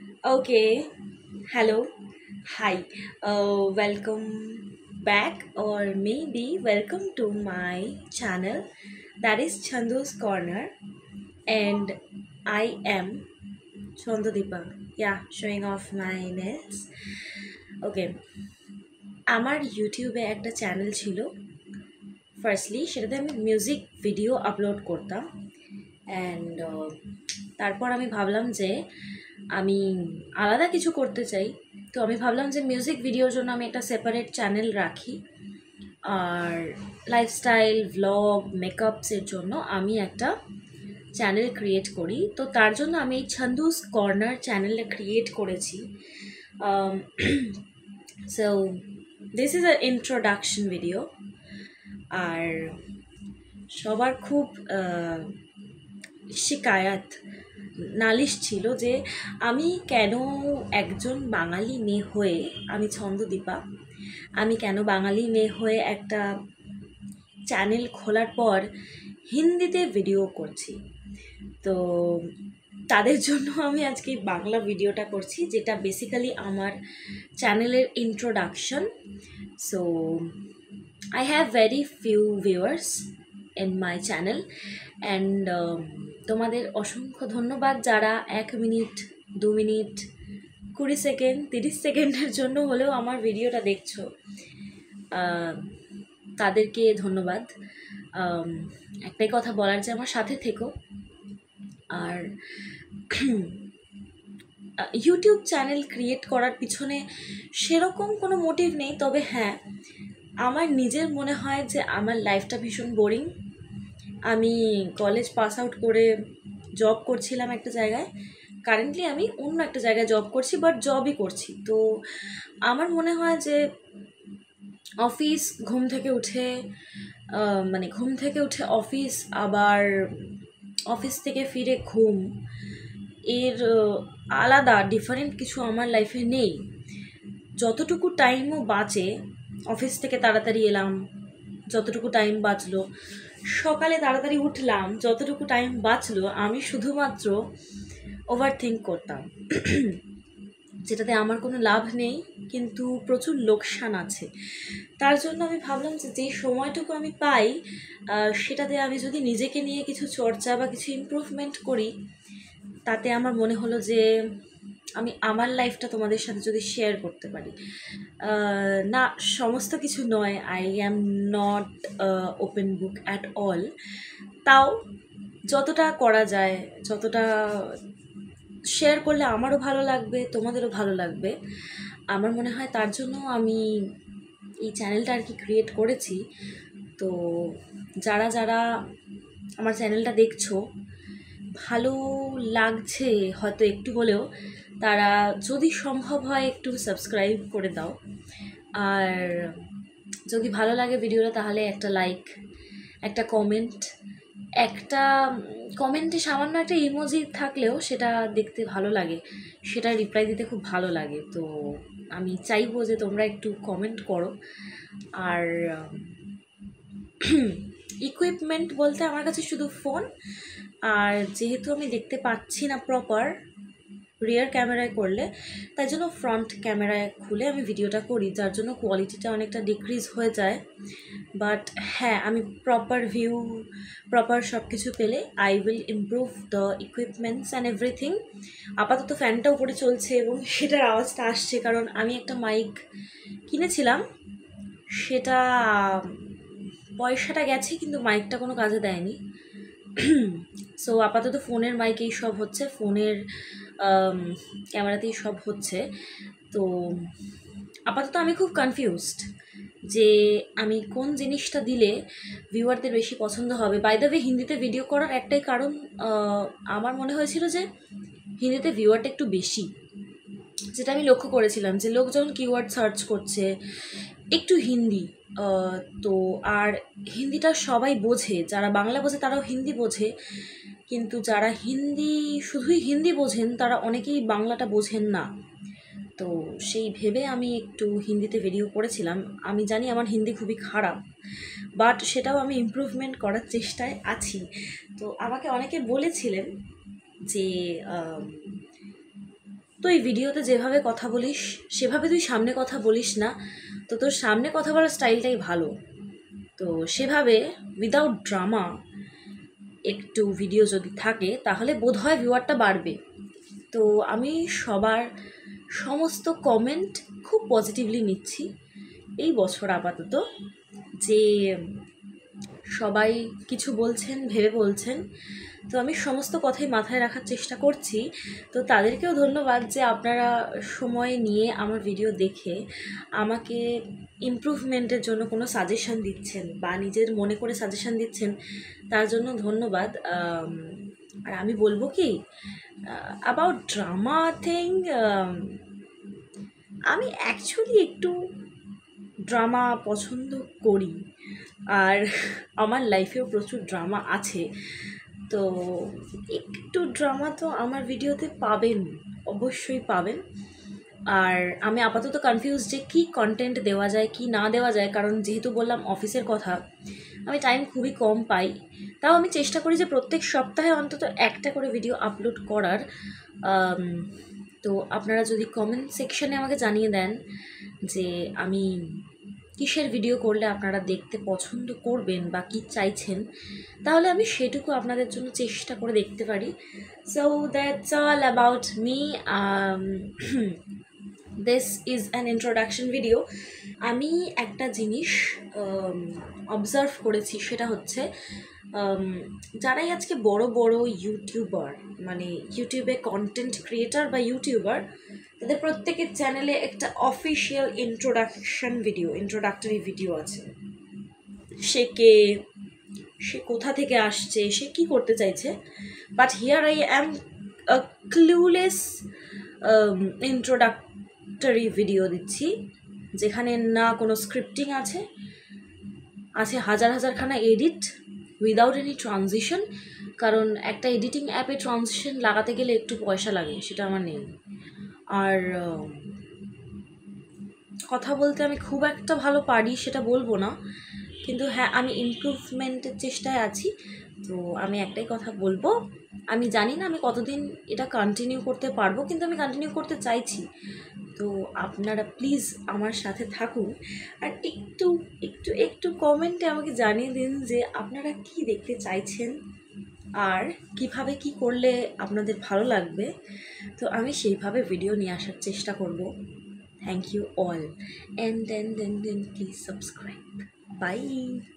Okay, hello, hi, welcome back, or maybe welcome to my channel that is Chandu's Corner, and I am Chandudipa. Yeah, showing off my nails. Okay, আমার ইউটিউবে একটা channel ছিল firstly সেটাতে আমি music video upload করতাম and তারপর আমি ভাবলাম যে আমি আলাদা কিছু করতে চাই। তো আমি ভাবলাম যে মিউজিক ভিডিওর জন্য আমি একটা সেপারেট চ্যানেল রাখি, আর লাইফস্টাইল ভ্লগ মেকআপসের জন্য আমি একটা চ্যানেল ক্রিয়েট করি। তো তার জন্য আমি এই ছন্দুস কর্নার চ্যানেলটা ক্রিয়েট করেছি। So this is a introduction video. আর সবার খুব শিকায়াত নালিশ ছিল যে আমি কেন একজন বাঙালি মেয়ে হয়ে, আমি ছন্দদীপা, আমি কেন বাঙালি মেয়ে হয়ে একটা চ্যানেল খোলার পর হিন্দিতে ভিডিও করছি। তো তাদের জন্য আমি আজকে বাংলা ভিডিওটা করছি, যেটা বেসিক্যালি আমার চ্যানেলের introduction. So I have very few viewers in my channel and তোমাদের অসংখ্য ধন্যবাদ যারা 1 মিনিট 2 মিনিট 20 সেকেন্ড 30 সেকেন্ডের জন্য হলেও আমার ভিডিওটা দেখছো। তাদেরকে ধন্যবাদ। একটাই কথা বলার যে আমার সাথে থেকো। আর ইউটিউব চ্যানেল ক্রিয়েট করার পিছনে সেরকম কোনো মোটিভ নেই, তবে হ্যাঁ, আমার নিজের মনে হয় যে আমার লাইফটা ভীষণ বোরিং। আমি কলেজ পাস আউট করে জব করছিলাম একটা জায়গায়, কারেন্টলি আমি অন্য একটা জায়গায় জব করছি, বাট জবই করছি। তো আমার মনে হয় যে অফিস, ঘুম থেকে উঠে ঘুম থেকে উঠে অফিস, আবার অফিস থেকে ফিরে ঘুম, এর আলাদা ডিফারেন্ট কিছু আমার লাইফে নেই। যতটুকু টাইমও বাঁচে, অফিস থেকে তাড়াতাড়ি এলাম, যতটুকু টাইম বাঁচলো, সকালে তাড়াতাড়ি উঠলাম, যতটুকু টাইম বাঁচলো আমি শুধুমাত্র ওভার থিঙ্ক করতাম, যেটাতে আমার কোনো লাভ নেই কিন্তু প্রচুর লোকসান আছে। তার জন্য আমি ভাবলাম যে যেই সময়টুকু আমি পাই সেটাতে আমি যদি নিজেকে নিয়ে কিছু চর্চা বা কিছু ইমপ্রুভমেন্ট করি, তাতে আমার মনে হলো যে আমি আমার লাইফটা তোমাদের সাথে যদি শেয়ার করতে পারি। না, সমস্ত কিছু নয়, I am not open book at all, তাও যতটা করা যায়, যতটা শেয়ার করলে আমারও ভালো লাগবে, তোমাদেরও ভালো লাগবে, আমার মনে হয় তার জন্য আমি এই চ্যানেলটা আর কি ক্রিয়েট করেছি। তো যারা যারা আমার চ্যানেলটা দেখছো, ভালো লাগছে হয়তো একটু হলেও, তারা যদি সম্ভব হয় একটু সাবস্ক্রাইব করে দাও। আর যদি ভালো লাগে ভিডিওটা, তাহলে একটা লাইক, একটা কমেন্ট, একটা কমেন্টে সামান্য একটা ইমোজি থাকলেও সেটা দেখতে ভালো লাগে, সেটা রিপ্লাই দিতে খুব ভালো লাগে। তো আমি চাইবো যে তোমরা একটু কমেন্ট করো। আর ইকুইপমেন্ট বলতে আমার কাছে শুধু ফোন, আর যেহেতু আমি দেখতে পাচ্ছি না প্রপার রিয়ার ক্যামেরায় করলে, তাই জন্য ফ্রন্ট ক্যামেরায় খুলে আমি ভিডিওটা করি, যার জন্য কোয়ালিটিটা অনেকটা ডিক্রিজ হয়ে যায়। বাট হ্যাঁ, আমি প্রপার ভিউ, প্রপার সব কিছু পেলে I will improve the equipments and everything. আপাতত ফ্যানটা উপরে চলছে এবং সেটার আওয়াজটা আসছে, কারণ আমি একটা মাইক কিনেছিলাম, সেটা পয়সাটা গেছে কিন্তু মাইকটা কোনো কাজে দেয়নি। সো আপাতত ফোনের মাইকেই সব হচ্ছে, ফোনের ক্যামেরাতেই সব হচ্ছে। তো আপাতত আমি খুব কনফিউজড যে আমি কোন জিনিসটা দিলে ভিউয়ারদের বেশি পছন্দ হবে। বাই দ্য ওয়ে, হিন্দিতে ভিডিও করার একটাই কারণ, আমার মনে হয়েছিল যে হিন্দিতে ভিউয়ারটা একটু বেশি, যেটা আমি লক্ষ্য করেছিলাম যে লোকজন কিওয়ার্ড সার্চ করছে একটু হিন্দি। তো আর হিন্দিটা সবাই বোঝে, যারা বাংলা বোঝে তারাও হিন্দি বোঝে, কিন্তু যারা শুধুই হিন্দি বোঝেন তারা অনেকেই বাংলাটা বোঝেন না। তো সেই ভেবে আমি একটু হিন্দিতে ভিডিও করেছিলাম। আমি জানি আমার হিন্দি খুবই খারাপ, বাট সেটাও আমি ইমপ্রুভমেন্ট করার চেষ্টায় আছি। তো আমাকে অনেকে বলেছিলেন যে তুই ভিডিওতে যেভাবে কথা বলিস সেভাবে তুই সামনে কথা বলিস না, তো তোর সামনে কথা বলার স্টাইলটাই ভালো। তো সেভাবে উইদাউট ড্রামা একটু ভিডিও যদি থাকে তাহলে বোধহয় ভিউয়ারটা বাড়বে। তো আমি সবার সমস্ত কমেন্ট খুব পজিটিভলি নিচ্ছি এই বছর আপাতত, যে সবাই কিছু বলছেন ভেবে বলছেন, তো আমি সমস্ত কথাই মাথায় রাখার চেষ্টা করছি। তো তাদেরকেও ধন্যবাদ যে আপনারা সময় নিয়ে আমার ভিডিও দেখে আমাকে ইমপ্রুভমেন্টের জন্য কোনো সাজেশান দিচ্ছেন বা নিজের মনে করে সাজেশান দিচ্ছেন, তার জন্য ধন্যবাদ। আর আমি বলবো কি অ্যাবাউট ড্রামা থিং, আমি অ্যাকচুয়ালি একটু ড্রামা পছন্দ করি, আর আমার লাইফেও প্রচুর ড্রামা আছে। তো একটু ড্রামা তো আমার ভিডিওতে পাবেন, অবশ্যই পাবেন। আর আমি আপাতত কনফিউজ যে কী কন্টেন্ট দেওয়া যায় কি না দেওয়া যায়, কারণ যেহেতু বললাম অফিসের কথা, আমি টাইম খুবই কম পাই। তাও আমি চেষ্টা করি যে প্রত্যেক সপ্তাহে অন্তত একটা করে ভিডিও আপলোড করার। তো আপনারা যদি কমেন্ট সেকশনে আমাকে জানিয়ে দেন যে আমি কিসের ভিডিও করলে আপনারা দেখতে পছন্দ করবেন বা কী চাইছেন, তাহলে আমি সেটুকু আপনাদের জন্য চেষ্টা করে দেখতে পারি। So that's all about me. This is an introduction video. আমি একটা জিনিস অবজার্ভ করেছি, সেটা হচ্ছে যারাই আজকে বড় বড় ইউটিউবার, মানে ইউটিউবে কন্টেন্ট ক্রিয়েটার বা ইউটিউবার, তাদের প্রত্যেকের চ্যানেলে একটা অফিসিয়াল ইন্ট্রোডাক্টরি ভিডিও আছে। সে কে, সে কোথা থেকে আসছে, সে কি করতে চাইছে। But here I am a clueless introductory video দিচ্ছি, যেখানে না কোনো স্ক্রিপ্টিং আছে, আছে হাজার হাজারখানা এডিট উইদাউট এনি ট্রানজিশন। কারণ একটা এডিটিং অ্যাপে ট্রানজিশন লাগাতে গেলে একটু পয়সা লাগে, সেটা আমার নেই। আর কথা বলতে আমি খুব একটা ভালো পারি সেটা বলবো না, কিন্তু হ্যাঁ আমি ইমপ্রুভমেন্টের চেষ্টায় আছি। তো আমি একটাই কথা বলবো, আমি জানি না আমি কতদিন এটা কন্টিনিউ করতে পারবো, কিন্তু আমি কন্টিনিউ করতে চাইছি। তো আপনারা প্লিজ আমার সাথে থাকুন, আর একটু একটু একটু কমেন্টে আমাকে জানিয়ে দিন যে আপনারা কি দেখতে চাইছেন আর কিভাবে কি করলে আপনাদের ভালো লাগবে। তো আমি সেইভাবে ভিডিও নিয়ে আসার চেষ্টা করব। Thank you all, and then please subscribe. Bye.